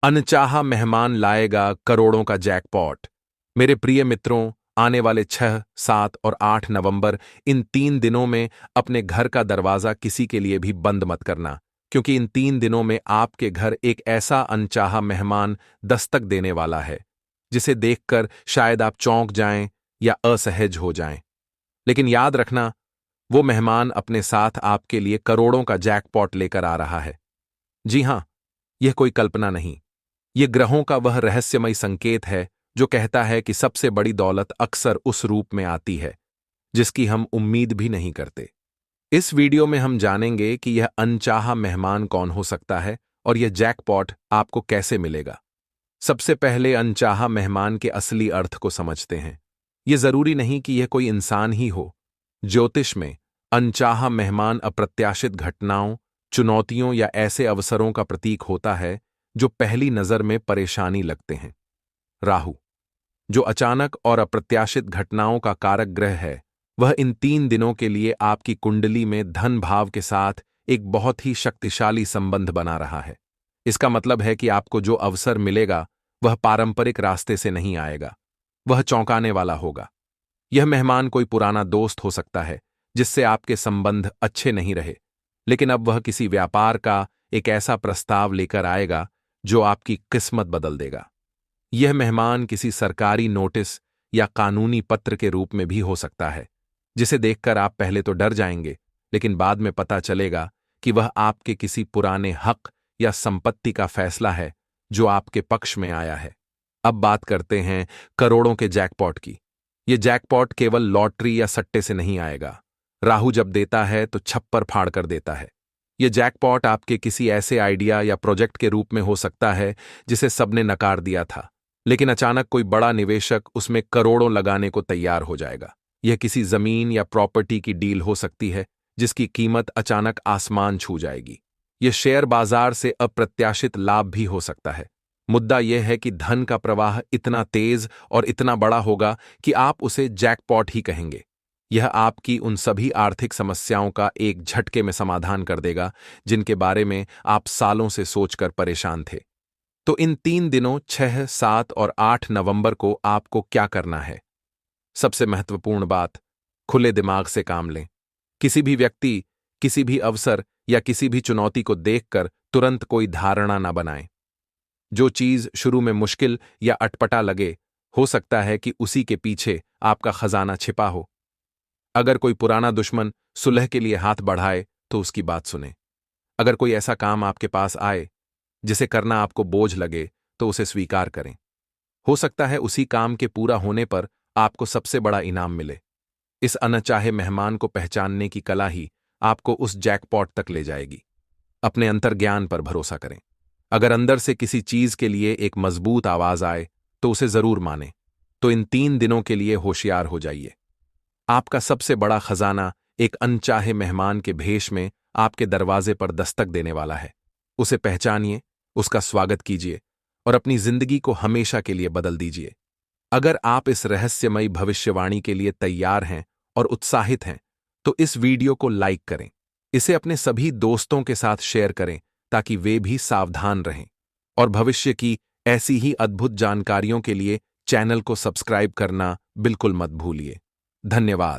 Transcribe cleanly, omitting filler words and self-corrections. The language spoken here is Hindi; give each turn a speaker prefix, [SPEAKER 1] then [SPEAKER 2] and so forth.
[SPEAKER 1] अनचाहा मेहमान लाएगा करोड़ों का जैकपॉट। मेरे प्रिय मित्रों, आने वाले 6, 7 और 8 नवंबर इन 3 दिनों में अपने घर का दरवाजा किसी के लिए भी बंद मत करना, क्योंकि इन 3 दिनों में आपके घर एक ऐसा अनचाहा मेहमान दस्तक देने वाला है जिसे देखकर शायद आप चौंक जाएं या असहज हो जाएं। लेकिन याद रखना, वो मेहमान अपने साथ आपके लिए करोड़ों का जैकपॉट लेकर आ रहा है। जी हां, यह कोई कल्पना नहीं, ये ग्रहों का वह रहस्यमय संकेत है जो कहता है कि सबसे बड़ी दौलत अक्सर उस रूप में आती है जिसकी हम उम्मीद भी नहीं करते। इस वीडियो में हम जानेंगे कि यह अनचाहा मेहमान कौन हो सकता है और यह जैकपॉट आपको कैसे मिलेगा। सबसे पहले अनचाहा मेहमान के असली अर्थ को समझते हैं। यह जरूरी नहीं कि यह कोई इंसान ही हो। ज्योतिष में अनचाहा मेहमान अप्रत्याशित घटनाओं, चुनौतियों या ऐसे अवसरों का प्रतीक होता है जो पहली नजर में परेशानी लगते हैं। राहु, जो अचानक और अप्रत्याशित घटनाओं का कारक ग्रह है, वह इन 3 दिनों के लिए आपकी कुंडली में धन भाव के साथ एक बहुत ही शक्तिशाली संबंध बना रहा है। इसका मतलब है कि आपको जो अवसर मिलेगा वह पारंपरिक रास्ते से नहीं आएगा, वह चौंकाने वाला होगा। यह मेहमान कोई पुराना दोस्त हो सकता है जिससे आपके संबंध अच्छे नहीं रहे, लेकिन अब वह किसी व्यापार का एक ऐसा प्रस्ताव लेकर आएगा जो आपकी किस्मत बदल देगा। यह मेहमान किसी सरकारी नोटिस या कानूनी पत्र के रूप में भी हो सकता है, जिसे देखकर आप पहले तो डर जाएंगे, लेकिन बाद में पता चलेगा कि वह आपके किसी पुराने हक या संपत्ति का फैसला है जो आपके पक्ष में आया है। अब बात करते हैं करोड़ों के जैकपॉट की। यह जैकपॉट केवल लॉटरी या सट्टे से नहीं आएगा। राहु जब देता है तो छप्पर फाड़ कर देता है। यह जैकपॉट आपके किसी ऐसे आइडिया या प्रोजेक्ट के रूप में हो सकता है जिसे सबने नकार दिया था, लेकिन अचानक कोई बड़ा निवेशक उसमें करोड़ों लगाने को तैयार हो जाएगा। यह किसी जमीन या प्रॉपर्टी की डील हो सकती है जिसकी कीमत अचानक आसमान छू जाएगी। यह शेयर बाजार से अप्रत्याशित लाभ भी हो सकता है। मुद्दा यह है कि धन का प्रवाह इतना तेज और इतना बड़ा होगा कि आप उसे जैकपॉट ही कहेंगे। यह आपकी उन सभी आर्थिक समस्याओं का एक झटके में समाधान कर देगा जिनके बारे में आप सालों से सोचकर परेशान थे। तो इन 3 दिनों 6, 7 और 8 नवंबर को आपको क्या करना है? सबसे महत्वपूर्ण बात, खुले दिमाग से काम लें। किसी भी व्यक्ति, किसी भी अवसर या किसी भी चुनौती को देखकर तुरंत कोई धारणा न बनाएं। जो चीज शुरू में मुश्किल या अटपटा लगे, हो सकता है कि उसी के पीछे आपका खजाना छिपा हो। अगर कोई पुराना दुश्मन सुलह के लिए हाथ बढ़ाए तो उसकी बात सुने। अगर कोई ऐसा काम आपके पास आए जिसे करना आपको बोझ लगे तो उसे स्वीकार करें। हो सकता है उसी काम के पूरा होने पर आपको सबसे बड़ा इनाम मिले। इस अनचाहे मेहमान को पहचानने की कला ही आपको उस जैकपॉट तक ले जाएगी। अपने अंतर्ज्ञान पर भरोसा करें। अगर अंदर से किसी चीज के लिए एक मजबूत आवाज आए तो उसे जरूर माने। तो इन 3 दिनों के लिए होशियार हो जाइए। आपका सबसे बड़ा खजाना एक अनचाहे मेहमान के भेष में आपके दरवाजे पर दस्तक देने वाला है। उसे पहचानिए, उसका स्वागत कीजिए और अपनी जिंदगी को हमेशा के लिए बदल दीजिए। अगर आप इस रहस्यमयी भविष्यवाणी के लिए तैयार हैं और उत्साहित हैं, तो इस वीडियो को लाइक करें। इसे अपने सभी दोस्तों के साथ शेयर करें ताकि वे भी सावधान रहें। और भविष्य की ऐसी ही अद्भुत जानकारियों के लिए चैनल को सब्सक्राइब करना बिल्कुल मत भूलिए। धन्यवाद।